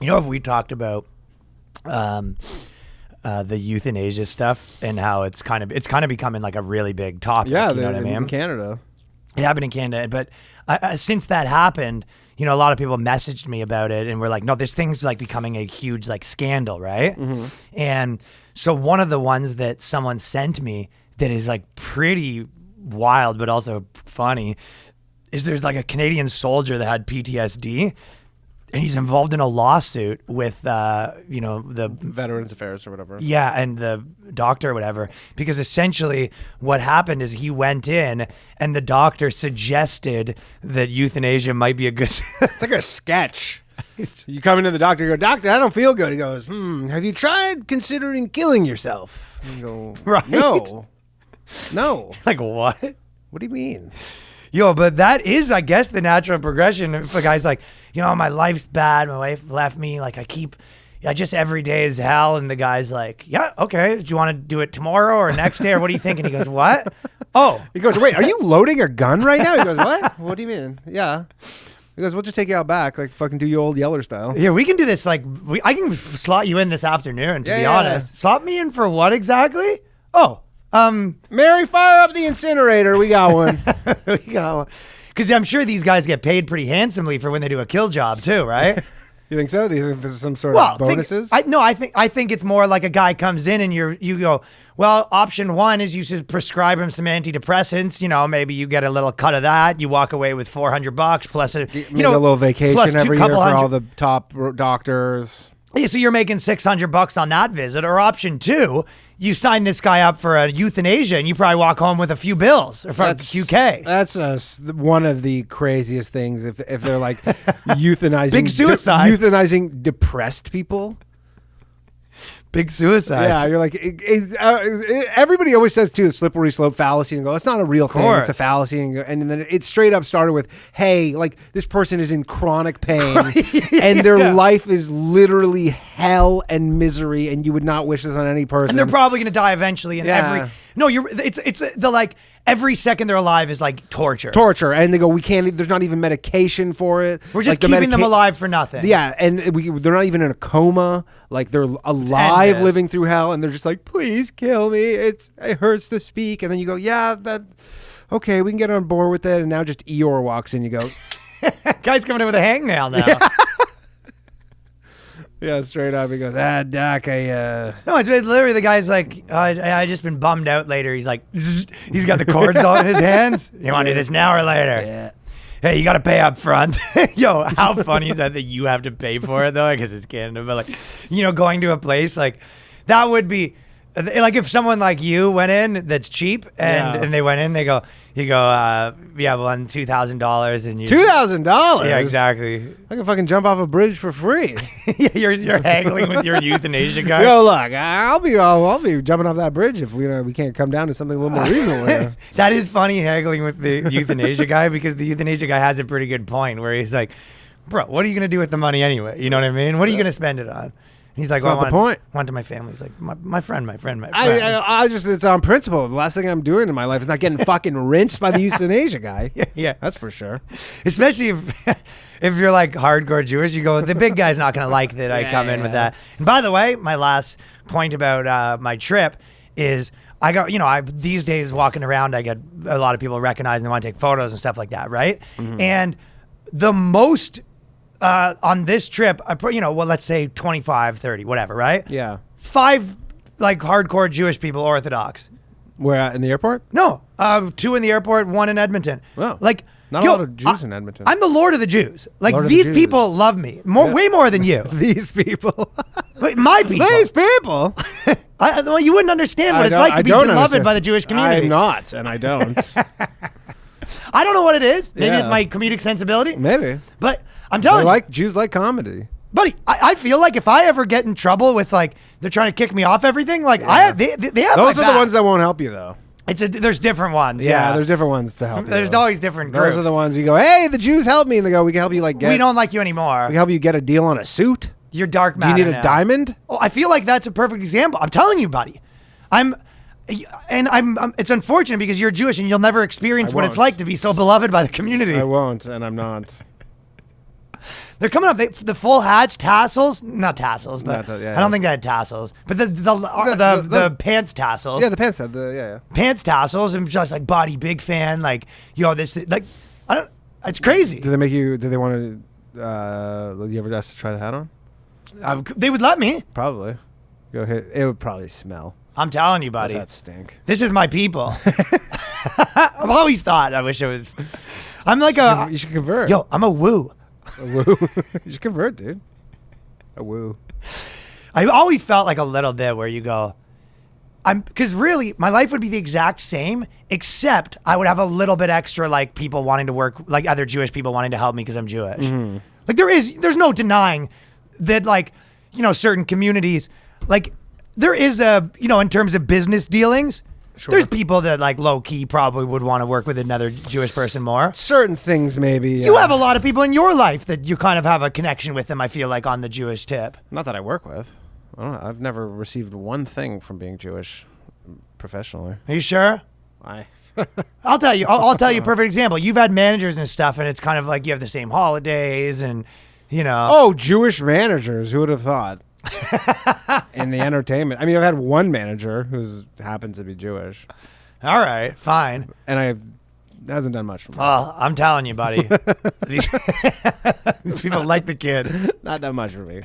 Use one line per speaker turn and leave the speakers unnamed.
You know, if we talked about the euthanasia stuff and how it's kind of becoming like a really big topic.
Yeah,
you know what I mean?
In Canada.
It happened in Canada, but since that happened, you know, a lot of people messaged me about it, and we're like, no, this thing's like becoming a huge like scandal, right? Mm-hmm. And so one of the ones that someone sent me that is like pretty wild, but also funny, is there's like a Canadian soldier that had PTSD. And he's involved in a lawsuit with, you know, the
Veterans Affairs or whatever.
Yeah, and the doctor or whatever. Because essentially what happened is he went in and the doctor suggested that euthanasia might be a good...
It's like a sketch. You come into the doctor, you go, doctor, I don't feel good. He goes, have you tried considering killing yourself? And you go,
right?
No.
Like, what?
What do you mean?
Yo, but that is, I guess, the natural progression. If a guy's like, you know, my life's bad, my wife left me, like I just every day is hell. And the guy's like, yeah, okay. Do you want to do it tomorrow or next day? Or what do you think? And he goes, what? Oh.
He goes, wait, are you loading a gun right now? He goes, what? What do you mean? Yeah. He goes, we'll just take you out back, like fucking do you old Yeller style.
Yeah, we can do this. Like, I can slot you in this afternoon, to be honest. Slot me in for what exactly? Oh.
Mary, fire up the incinerator. We got one.
We got one. Because I'm sure these guys get paid pretty handsomely for when they do a kill job too, right?
You think so? Do you think this is some sort of bonuses?
I think it's more like a guy comes in and you go, well, option one is you should prescribe him some antidepressants. You know, maybe you get a little cut of that. You walk away with $400 plus a
little vacation every year for all the top doctors.
Yeah, so you're making $600 on that visit. Or option two, you sign this guy up for a euthanasia and you probably walk home with a few bills or a few K.
That's one of the craziest things if they're like euthanizing
big suicide,
euthanizing depressed people.
Big suicide.
Yeah, you're like everybody always says too, the slippery slope fallacy, and go, it's not a real thing, it's a fallacy, and then it straight up started with, hey, like this person is in chronic pain, and their life is literally hell and misery, and you would not wish this on any person,
and they're probably gonna die eventually. And it's the like every second they're alive is like torture,
and they go, we can't. There's not even medication for it.
We're just keeping them alive for nothing.
Yeah, and they're not even in a coma. Like they're alive, living through hell, and they're just like, please kill me. It hurts to speak. And then you go, yeah, okay, we can get on board with it. And now just Eeyore walks in. You go,
guy's coming in with a hangnail now.
Yeah, straight up. He goes, doc,
No, it's literally the guy's like, I just been bummed out later. He's like, zzz, he's got the cords all in his hands. You want to do this now or later? Yeah. Hey, you got to pay up front. Yo, how funny is that you have to pay for it, though? Because it's Canada. But, like, you know, going to a place, like, that would be, like, if someone like you went in that's cheap and they went in, you go, yeah, $1,000, $2,000. And you
$2,000?
Yeah, exactly.
I can fucking jump off a bridge for free.
Yeah, you're haggling with your euthanasia guy.
Yo, look, I'll be jumping off that bridge if we can't come down to something a little more reasonable.
That is funny, haggling with the euthanasia guy, because the euthanasia guy has a pretty good point where he's like, bro, what are you going to do with the money anyway? You know what I mean? What are you going to spend it on? He's like,
well,
not
the point.
Want to my family. He's like, my friend.
I just, it's on principle. The last thing I'm doing in my life is not getting fucking rinsed by the euthanasia guy.
Yeah.
That's for sure.
Especially if you're like hardcore Jewish, you go, the big guy's not going to like that I come in with that. And by the way, my last point about my trip is I got, these days walking around, I get a lot of people recognizing they want to take photos and stuff like that, right? Mm-hmm. And the most... on this trip, let's say 25, 30, whatever, right?
Yeah.
5 like hardcore Jewish people, Orthodox.
Where at, in the airport?
No, 2 in the airport, 1 in Edmonton.
Well,
like
not a lot of Jews in Edmonton.
I'm the Lord of the Jews. Like these people love me way more than you.
These people,
my people.
These people.
Well, you wouldn't understand what it's like to be beloved by the Jewish community.
I'm not, and I don't.
I don't know what it is. Maybe it's my comedic sensibility.
Maybe,
but I'm telling you,
Jews like comedy.
Buddy, I feel like if I ever get in trouble with like they're trying to kick me off everything, like they have
those are the ones that won't help you though.
There's different ones.
Yeah, there's different ones to help you.
There's always different groups.
Those are the ones you go, hey, the Jews help me, and they go, we can help you we
don't like you anymore.
We can help you get a deal on a suit.
You're dark matter.
Do you need a diamond?
Oh, I feel like that's a perfect example. I'm telling you, buddy. It's unfortunate because you're Jewish and you'll never experience what it's like to be so beloved by the community.
I won't, and I'm not.
They're coming up. The full hats, tassels, not tassels, but
Yeah,
I don't think they had tassels. But the pants tassels.
Yeah, the pants had yeah.
Pants tassels. I'm just like body big fan. Like this like I don't. It's crazy.
Did they make you? Did they want to? You ever asked to try the hat on?
They would let me.
Probably. Go ahead. It would probably smell.
I'm telling you, buddy.
Does that stink?
This is my people. I've always thought. I wish it was. I'm like
you should convert.
Yo, I'm a woo.
A woo. You should convert, dude. A woo.
I always felt like a little bit where you go, because really my life would be the exact same, except I would have a little bit extra, like people wanting to work, like other Jewish people wanting to help me because I'm Jewish. Mm-hmm. Like there's no denying that, like, certain communities, like there is in terms of business dealings, sure, there's people that like low key probably would want to work with another Jewish person more.
Certain things maybe.
You have a lot of people in your life that you kind of have a connection with them, I feel like, on the Jewish tip.
Not that I work with. I don't know. I've never received one thing from being Jewish professionally.
Are you sure? I'll tell you. I'll tell you a perfect example. You've had managers and stuff, and it's kind of like you have the same holidays, and
Oh, Jewish managers. Who would have thought? In the entertainment. I mean, I've had one manager who happens to be Jewish.
All right, fine.
And hasn't done much for me.
Well, I'm telling you, buddy. These people like the kid.
Not done much for me.